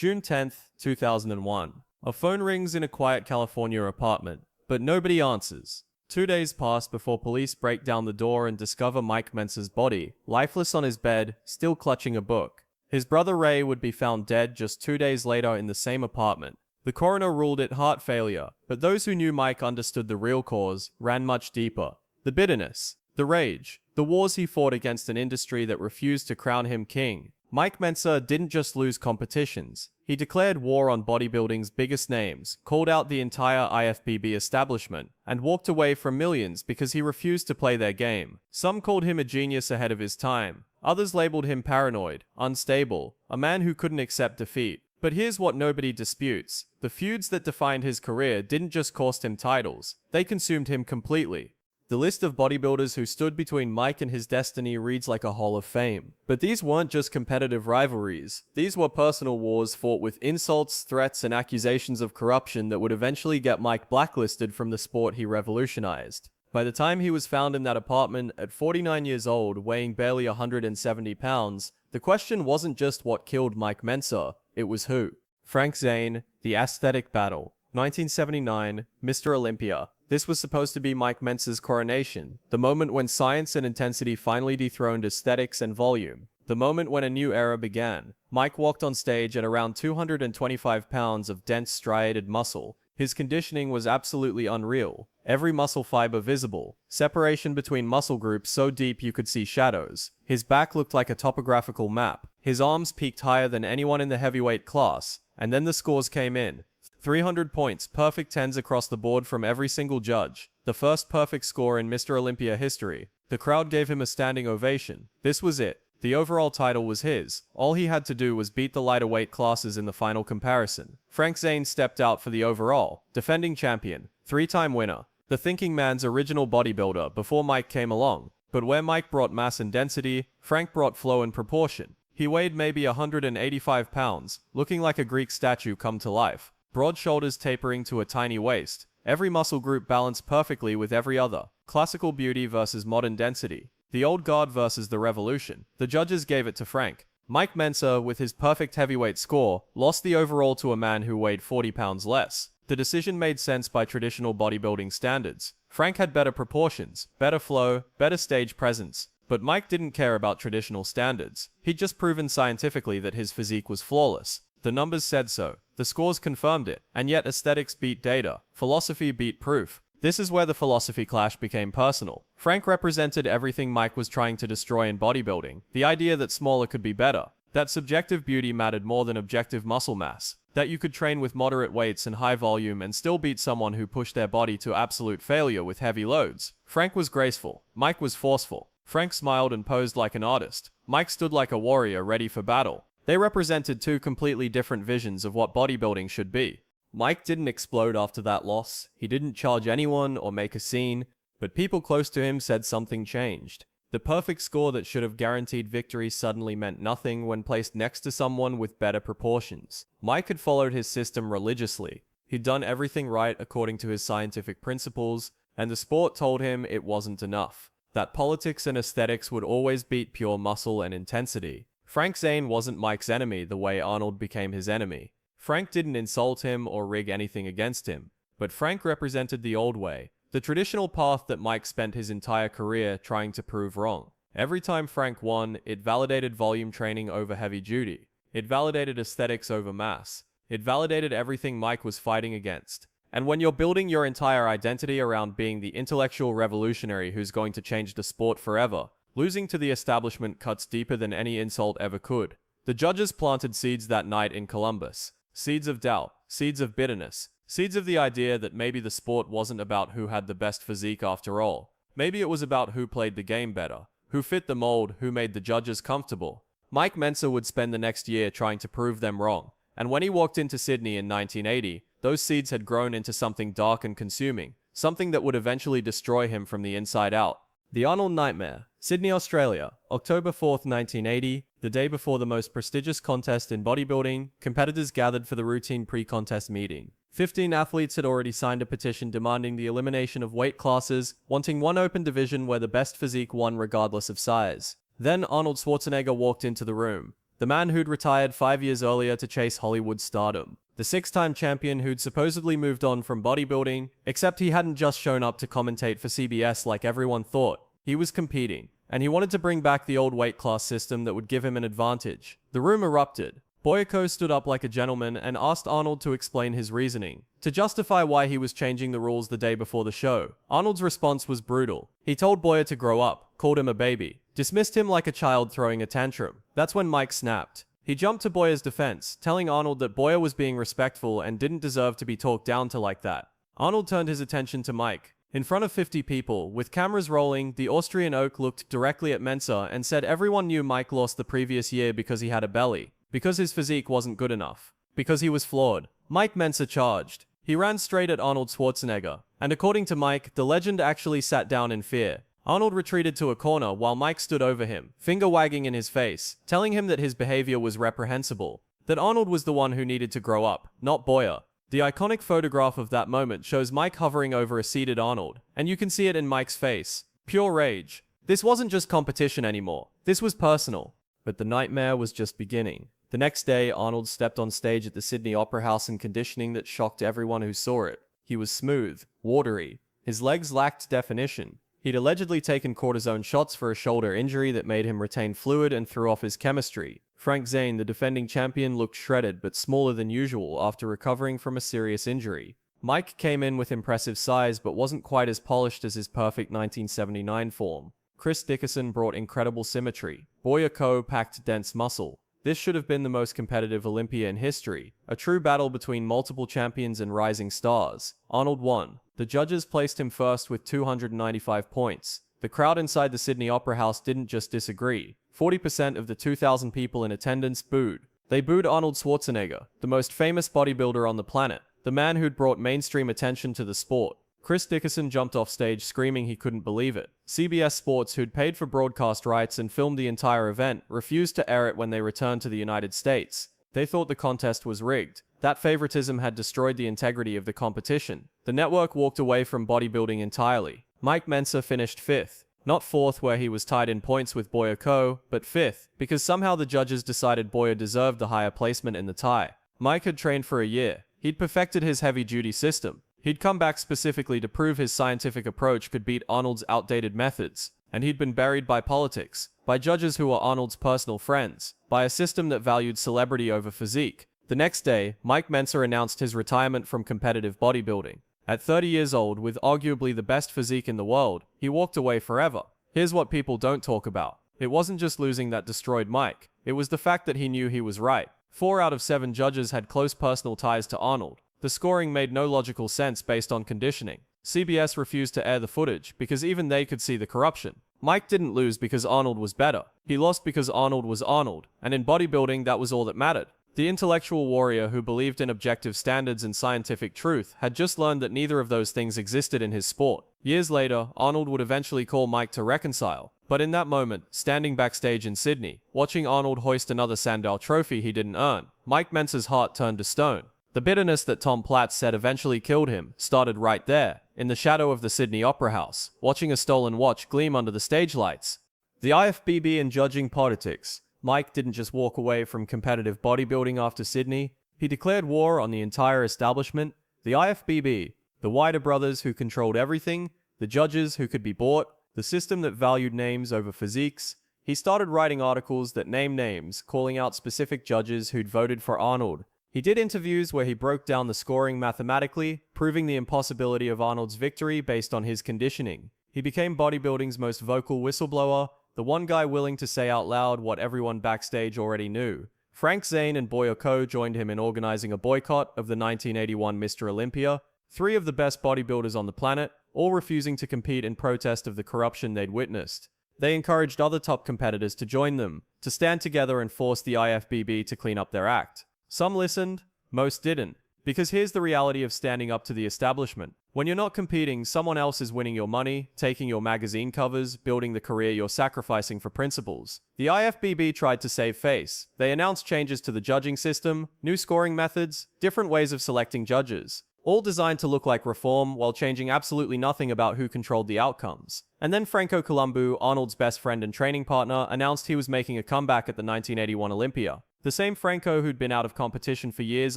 June 10th, 2001. A phone rings in a quiet California apartment, but nobody answers. 2 days pass before police break down the door and discover Mike Mentzer's body, lifeless on his bed, still clutching a book. His brother Ray would be found dead just 2 days later in the same apartment. The coroner ruled it heart failure, but those who knew Mike understood the real cause, ran much deeper. The bitterness, the rage, the wars he fought against an industry that refused to crown him king. Mike Mentzer didn't just lose competitions. He declared war on bodybuilding's biggest names, called out the entire IFBB establishment, and walked away from millions because he refused to play their game. Some called him a genius ahead of his time. Others labeled him paranoid, unstable, a man who couldn't accept defeat. But here's what nobody disputes. The feuds that defined his career didn't just cost him titles, they consumed him completely. The list of bodybuilders who stood between Mike and his destiny reads like a hall of fame. But these weren't just competitive rivalries. These were personal wars fought with insults, threats, and accusations of corruption that would eventually get Mike blacklisted from the sport he revolutionized. By the time he was found in that apartment at 49 years old, weighing barely 170 pounds, the question wasn't just what killed Mike Mentzer, it was who. Frank Zane, The Aesthetic Battle, 1979, Mr. Olympia. This was supposed to be Mike Mentzer's coronation, the moment when science and intensity finally dethroned aesthetics and volume, the moment when a new era began. Mike walked on stage at around 225 pounds of dense striated muscle. His conditioning was absolutely unreal, every muscle fiber visible, separation between muscle groups so deep you could see shadows. His back looked like a topographical map. His arms peaked higher than anyone in the heavyweight class, and then the scores came in. 300 points, perfect 10s across the board from every single judge. The first perfect score in Mr. Olympia history. The crowd gave him a standing ovation. This was it. The overall title was his. All he had to do was beat the lighter weight classes in the final comparison. Frank Zane stepped out for the overall, defending champion, three-time winner, the thinking man's original bodybuilder before Mike came along. But where Mike brought mass and density, Frank brought flow and proportion. He weighed maybe 185 pounds, looking like a Greek statue come to life. Broad shoulders tapering to a tiny waist. Every muscle group balanced perfectly with every other. Classical beauty versus modern density. The old guard versus the revolution. The judges gave it to Frank. Mike Mentzer, with his perfect heavyweight score, lost the overall to a man who weighed 40 pounds less. The decision made sense by traditional bodybuilding standards. Frank had better proportions, better flow, better stage presence. But Mike didn't care about traditional standards. He'd just proven scientifically that his physique was flawless. The numbers said so. The scores confirmed it. And yet aesthetics beat data. Philosophy beat proof. This is where the philosophy clash became personal. Frank represented everything Mike was trying to destroy in bodybuilding. The idea that smaller could be better. That subjective beauty mattered more than objective muscle mass. That you could train with moderate weights and high volume and still beat someone who pushed their body to absolute failure with heavy loads. Frank was graceful. Mike was forceful. Frank smiled and posed like an artist. Mike stood like a warrior ready for battle. They represented two completely different visions of what bodybuilding should be. Mike didn't explode after that loss. He didn't charge anyone or make a scene, but people close to him said something changed. The perfect score that should have guaranteed victory suddenly meant nothing when placed next to someone with better proportions. Mike had followed his system religiously. He'd done everything right according to his scientific principles, and the sport told him it wasn't enough. That politics and aesthetics would always beat pure muscle and intensity. Frank Zane wasn't Mike's enemy the way Arnold became his enemy. Frank didn't insult him or rig anything against him, but Frank represented the old way, the traditional path that Mike spent his entire career trying to prove wrong. Every time Frank won, it validated volume training over heavy duty. It validated aesthetics over mass. It validated everything Mike was fighting against. And when you're building your entire identity around being the intellectual revolutionary who's going to change the sport forever, losing to the establishment cuts deeper than any insult ever could. The judges planted seeds that night in Columbus. Seeds of doubt, seeds of bitterness, seeds of the idea that maybe the sport wasn't about who had the best physique after all. Maybe it was about who played the game better, who fit the mold, who made the judges comfortable. Mike Mentzer would spend the next year trying to prove them wrong. And when he walked into Sydney in 1980, those seeds had grown into something dark and consuming, something that would eventually destroy him from the inside out. The Arnold Nightmare. Sydney, Australia, October 4th, 1980, the day before the most prestigious contest in bodybuilding. Competitors gathered for the routine pre-contest meeting. 15 athletes had already signed a petition demanding the elimination of weight classes, wanting one open division where the best physique won regardless of size. Then Arnold Schwarzenegger walked into the room. the man who'd retired 5 years earlier to chase Hollywood stardom. The six-time champion who'd supposedly moved on from bodybuilding, except he hadn't just shown up to commentate for CBS like everyone thought. He was competing, and he wanted to bring back the old weight class system that would give him an advantage. The room erupted. Boyko stood up like a gentleman and asked Arnold to explain his reasoning, to justify why he was changing the rules the day before the show. Arnold's response was brutal. He told Boyer to grow up, called him a baby, dismissed him like a child throwing a tantrum. That's when Mike snapped. He jumped to Boyer's defense, telling Arnold that Boyer was being respectful and didn't deserve to be talked down to like that. Arnold turned his attention to Mike. In front of 50 people, with cameras rolling, the Austrian oak looked directly at Mentzer and said everyone knew Mike lost the previous year because he had a belly, because his physique wasn't good enough, because he was flawed. Mike Mentzer charged. He ran straight at Arnold Schwarzenegger, and according to Mike, the legend actually sat down in fear. Arnold retreated to a corner while Mike stood over him, finger wagging in his face, telling him that his behavior was reprehensible, that Arnold was the one who needed to grow up, not Boyer. The iconic photograph of that moment shows Mike hovering over a seated Arnold, and you can see it in Mike's face. Pure rage. This wasn't just competition anymore. This was personal. But the nightmare was just beginning. The next day, Arnold stepped on stage at the Sydney Opera House in conditioning that shocked everyone who saw it. He was smooth, watery. His legs lacked definition. He'd allegedly taken cortisone shots for a shoulder injury that made him retain fluid and threw off his chemistry. Frank Zane, the defending champion, looked shredded but smaller than usual after recovering from a serious injury. Mike came in with impressive size but wasn't quite as polished as his perfect 1979 form. Chris Dickerson brought incredible symmetry. Boyko packed dense muscle. This should have been the most competitive Olympia in history, a true battle between multiple champions and rising stars. Arnold won. The judges placed him first with 295 points. The crowd inside the Sydney Opera House didn't just disagree. 40% of the 2,000 people in attendance booed. They booed Arnold Schwarzenegger, the most famous bodybuilder on the planet, the man who'd brought mainstream attention to the sport. Chris Dickerson jumped off stage screaming he couldn't believe it. CBS Sports, who'd paid for broadcast rights and filmed the entire event, refused to air it when they returned to the United States. They thought the contest was rigged. That favoritism had destroyed the integrity of the competition. The network walked away from bodybuilding entirely. Mike Mentzer finished 5th. Not 4th where he was tied in points with Boyko, but 5th, because somehow the judges decided Boyer deserved the higher placement in the tie. Mike had trained for a year. He'd perfected his heavy-duty system. He'd come back specifically to prove his scientific approach could beat Arnold's outdated methods. And he'd been buried by politics, by judges who were Arnold's personal friends, by a system that valued celebrity over physique. The next day, Mike Mentzer announced his retirement from competitive bodybuilding. At 30 years old, with arguably the best physique in the world, he walked away forever. Here's what people don't talk about. It wasn't just losing that destroyed Mike. It was the fact that he knew he was right. 4 out of 7 judges had close personal ties to Arnold. The scoring made no logical sense based on conditioning. CBS refused to air the footage because even they could see the corruption. Mike didn't lose because Arnold was better. He lost because Arnold was Arnold, and in bodybuilding that was all that mattered. The intellectual warrior who believed in objective standards and scientific truth had just learned that neither of those things existed in his sport. Years later, Arnold would eventually call Mike to reconcile. But in that moment, standing backstage in Sydney, watching Arnold hoist another Sandow trophy he didn't earn, Mike Mentzer's heart turned to stone. The bitterness that Tom Platz said eventually killed him started right there, in the shadow of the Sydney Opera House, watching a stolen watch gleam under the stage lights. The IFBB and judging politics. Mike didn't just walk away from competitive bodybuilding after Sydney. He declared war on the entire establishment. The IFBB, the Wider brothers who controlled everything, the judges who could be bought, the system that valued names over physiques. He started writing articles that named names, calling out specific judges who'd voted for Arnold. He did interviews where he broke down the scoring mathematically, proving the impossibility of Arnold's victory based on his conditioning. He became bodybuilding's most vocal whistleblower, the one guy willing to say out loud what everyone backstage already knew. Frank Zane and Boyko joined him in organizing a boycott of the 1981 Mr. Olympia, 3 of the best bodybuilders on the planet, all refusing to compete in protest of the corruption they'd witnessed. They encouraged other top competitors to join them, to stand together and force the IFBB to clean up their act. Some listened, most didn't. Because here's the reality of standing up to the establishment. When you're not competing, someone else is winning your money, taking your magazine covers, building the career you're sacrificing for principles. The IFBB tried to save face. They announced changes to the judging system, new scoring methods, different ways of selecting judges. all designed to look like reform while changing absolutely nothing about who controlled the outcomes. And then Franco Columbu, Arnold's best friend and training partner, announced he was making a comeback at the 1981 Olympia. The same Franco who'd been out of competition for years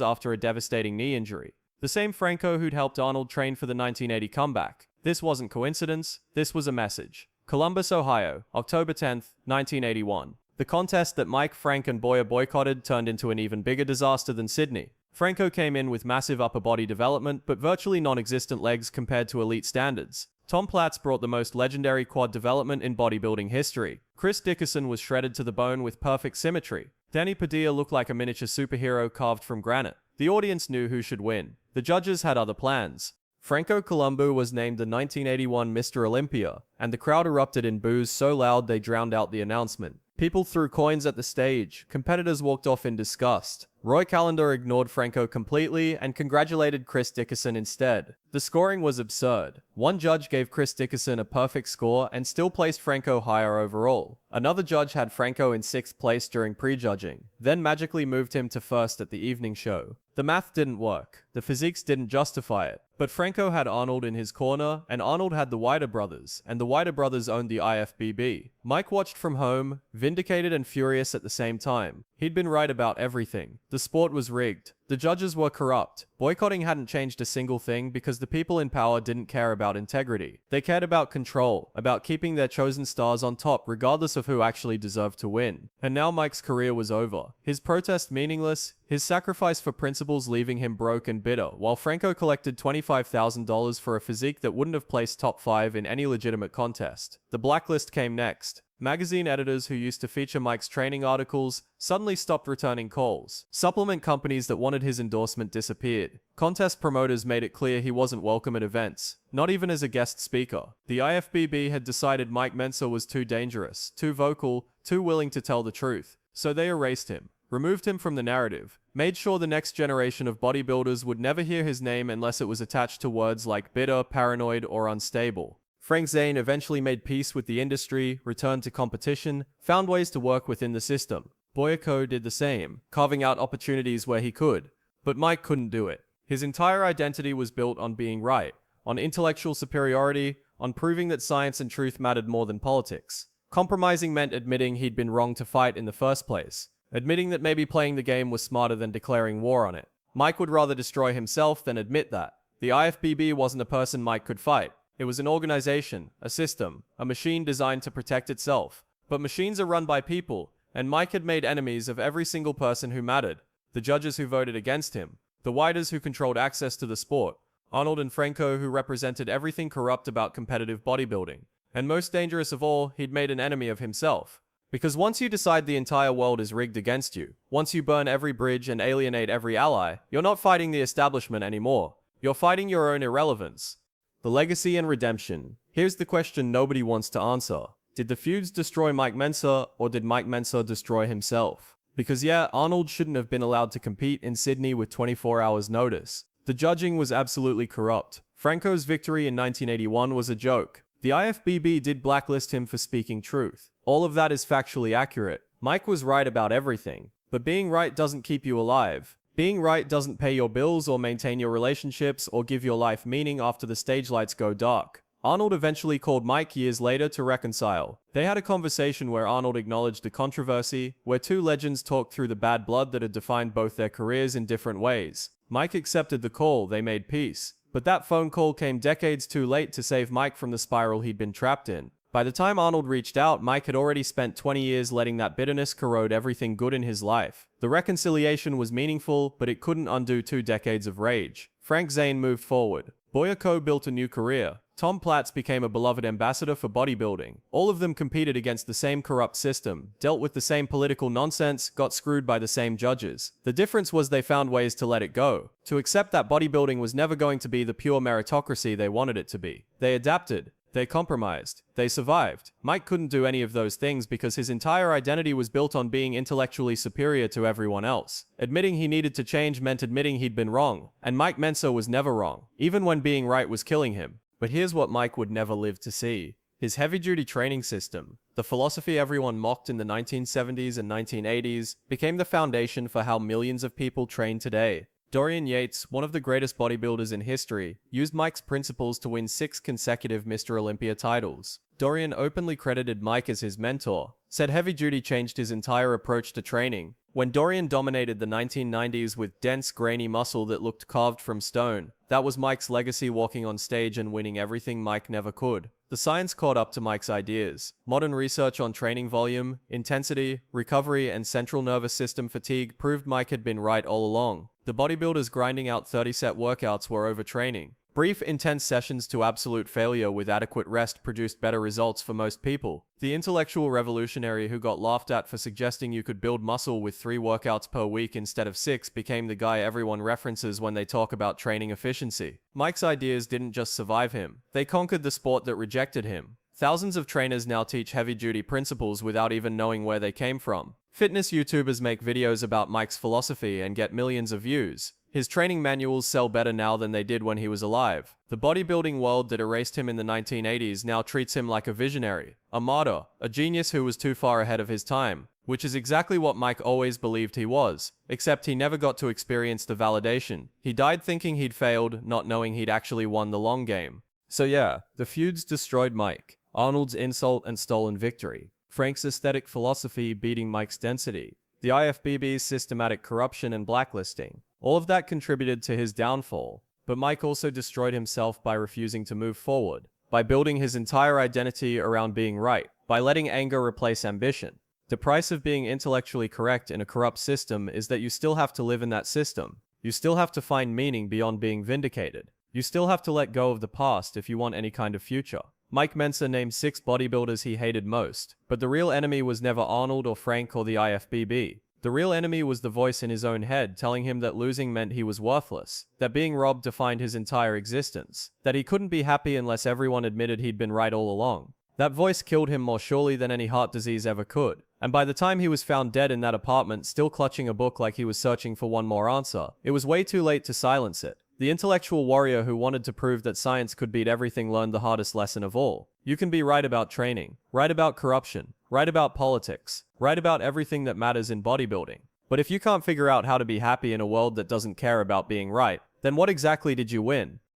after a devastating knee injury. The same Franco who'd helped Arnold train for the 1980 comeback. This wasn't coincidence, this was a message. Columbus, Ohio, October 10th, 1981. The contest that Mike, Frank, and Boyer boycotted turned into an even bigger disaster than Sydney. Franco came in with massive upper body development, but virtually non-existent legs compared to elite standards. Tom Platz brought the most legendary quad development in bodybuilding history. Chris Dickerson was shredded to the bone with perfect symmetry. Danny Padilla looked like a miniature superhero carved from granite. The audience knew who should win. The judges had other plans. Franco Columbu was named the 1981 Mr. Olympia, and the crowd erupted in boos so loud they drowned out the announcement. People threw coins at the stage. Competitors walked off in disgust. Roy Callender ignored Franco completely and congratulated Chris Dickerson instead. The scoring was absurd. One judge gave Chris Dickerson a perfect score and still placed Franco higher overall. Another judge had Franco in 6th place during prejudging, then magically moved him to 1st at the evening show. The math didn't work. The physiques didn't justify it. But Franco had Arnold in his corner, and Arnold had the Wider brothers, and the Wider brothers owned the IFBB. Mike watched from home, vindicated and furious at the same time. He'd been right about everything. The sport was rigged. The judges were corrupt. Boycotting hadn't changed a single thing because the people in power didn't care about integrity. They cared about control, about keeping their chosen stars on top regardless of who actually deserved to win. And now Mike's career was over. His protest meaningless, his sacrifice for principles leaving him broke and bitter, while Franco collected $25,000 for a physique that wouldn't have placed top 5 in any legitimate contest. The blacklist came next. Magazine editors who used to feature Mike's training articles suddenly stopped returning calls. Supplement companies that wanted his endorsement disappeared. Contest promoters made it clear he wasn't welcome at events, not even as a guest speaker. The IFBB had decided Mike Mentzer was too dangerous, too vocal, too willing to tell the truth. So they erased him, removed him from the narrative, made sure the next generation of bodybuilders would never hear his name unless it was attached to words like bitter, paranoid, or unstable. Frank Zane eventually made peace with the industry, returned to competition, found ways to work within the system. Boyko did the same, carving out opportunities where he could. But Mike couldn't do it. His entire identity was built on being right, on intellectual superiority, on proving that science and truth mattered more than politics. Compromising meant admitting he'd been wrong to fight in the first place, admitting that maybe playing the game was smarter than declaring war on it. Mike would rather destroy himself than admit that. The IFBB wasn't a person Mike could fight. It was an organization, a system, a machine designed to protect itself. But machines are run by people, and Mike had made enemies of every single person who mattered. The judges who voted against him, the Widers who controlled access to the sport, Arnold and Franco who represented everything corrupt about competitive bodybuilding. And most dangerous of all, he'd made an enemy of himself. Because once you decide the entire world is rigged against you, once you burn every bridge and alienate every ally, you're not fighting the establishment anymore. You're fighting your own irrelevance. The legacy and redemption. Here's the question nobody wants to answer. Did the feuds destroy Mike Mentzer, or did Mike Mentzer destroy himself? Because yeah, Arnold shouldn't have been allowed to compete in Sydney with 24 hours notice. The judging was absolutely corrupt. Franco's victory in 1981 was a joke. The IFBB did blacklist him for speaking truth. All of that is factually accurate. Mike was right about everything. But being right doesn't keep you alive. Being right doesn't pay your bills or maintain your relationships or give your life meaning after the stage lights go dark. Arnold eventually called Mike years later to reconcile. They had a conversation where Arnold acknowledged the controversy, where two legends talked through the bad blood that had defined both their careers in different ways. Mike accepted the call, they made peace. But that phone call came decades too late to save Mike from the spiral he'd been trapped in. By the time Arnold reached out, Mike had already spent 20 years letting that bitterness corrode everything good in his life. The reconciliation was meaningful, but it couldn't undo 2 decades of rage. Frank Zane moved forward. Boyko built a new career. Tom Platz became a beloved ambassador for bodybuilding. All of them competed against the same corrupt system, dealt with the same political nonsense, got screwed by the same judges. The difference was they found ways to let it go, to accept that bodybuilding was never going to be the pure meritocracy they wanted it to be. They adapted. They compromised. They survived. Mike couldn't do any of those things because his entire identity was built on being intellectually superior to everyone else. Admitting he needed to change meant admitting he'd been wrong, and Mike Mentzer was never wrong, even when being right was killing him. But here's what Mike would never live to see. His heavy-duty training system, the philosophy everyone mocked in the 1970s and 1980s, became the foundation for how millions of people train today. Dorian Yates, one of the greatest bodybuilders in history, used Mike's principles to win 6 consecutive Mr. Olympia titles. Dorian openly credited Mike as his mentor, said heavy duty changed his entire approach to training. When Dorian dominated the 1990s with dense, grainy muscle that looked carved from stone, that was Mike's legacy, walking on stage and winning everything Mike never could. The science caught up to Mike's ideas. Modern research on training volume, intensity, recovery, and central nervous system fatigue proved Mike had been right all along. The bodybuilders grinding out 30-set workouts were overtraining. Brief, intense sessions to absolute failure with adequate rest produced better results for most people. The intellectual revolutionary who got laughed at for suggesting you could build muscle with 3 workouts per week instead of 6 became the guy everyone references when they talk about training efficiency. Mike's ideas didn't just survive him, they conquered the sport that rejected him. Thousands of trainers now teach heavy-duty principles without even knowing where they came from. Fitness YouTubers make videos about Mike's philosophy and get millions of views. His training manuals sell better now than they did when he was alive. The bodybuilding world that erased him in the 1980s now treats him like a visionary, a martyr, a genius who was too far ahead of his time, which is exactly what Mike always believed he was, except he never got to experience the validation. He died thinking he'd failed, not knowing he'd actually won the long game. So yeah, the feuds destroyed Mike. Arnold's insult and stolen victory. Frank's aesthetic philosophy beating Mike's density. The IFBB's systematic corruption and blacklisting. All of that contributed to his downfall, but Mike also destroyed himself by refusing to move forward, by building his entire identity around being right, by letting anger replace ambition. The price of being intellectually correct in a corrupt system is that you still have to live in that system. You still have to find meaning beyond being vindicated. You still have to let go of the past if you want any kind of future. Mike Mentzer named 6 bodybuilders he hated most, but the real enemy was never Arnold or Frank or the IFBB. The real enemy was the voice in his own head telling him that losing meant he was worthless, that being robbed defined his entire existence, that he couldn't be happy unless everyone admitted he'd been right all along. That voice killed him more surely than any heart disease ever could, and by the time he was found dead in that apartment still clutching a book like he was searching for one more answer, it was way too late to silence it. The intellectual warrior who wanted to prove that science could beat everything learned the hardest lesson of all. You can be right about training, right about corruption, right about politics, right about everything that matters in bodybuilding. But if you can't figure out how to be happy in a world that doesn't care about being right, then what exactly did you win?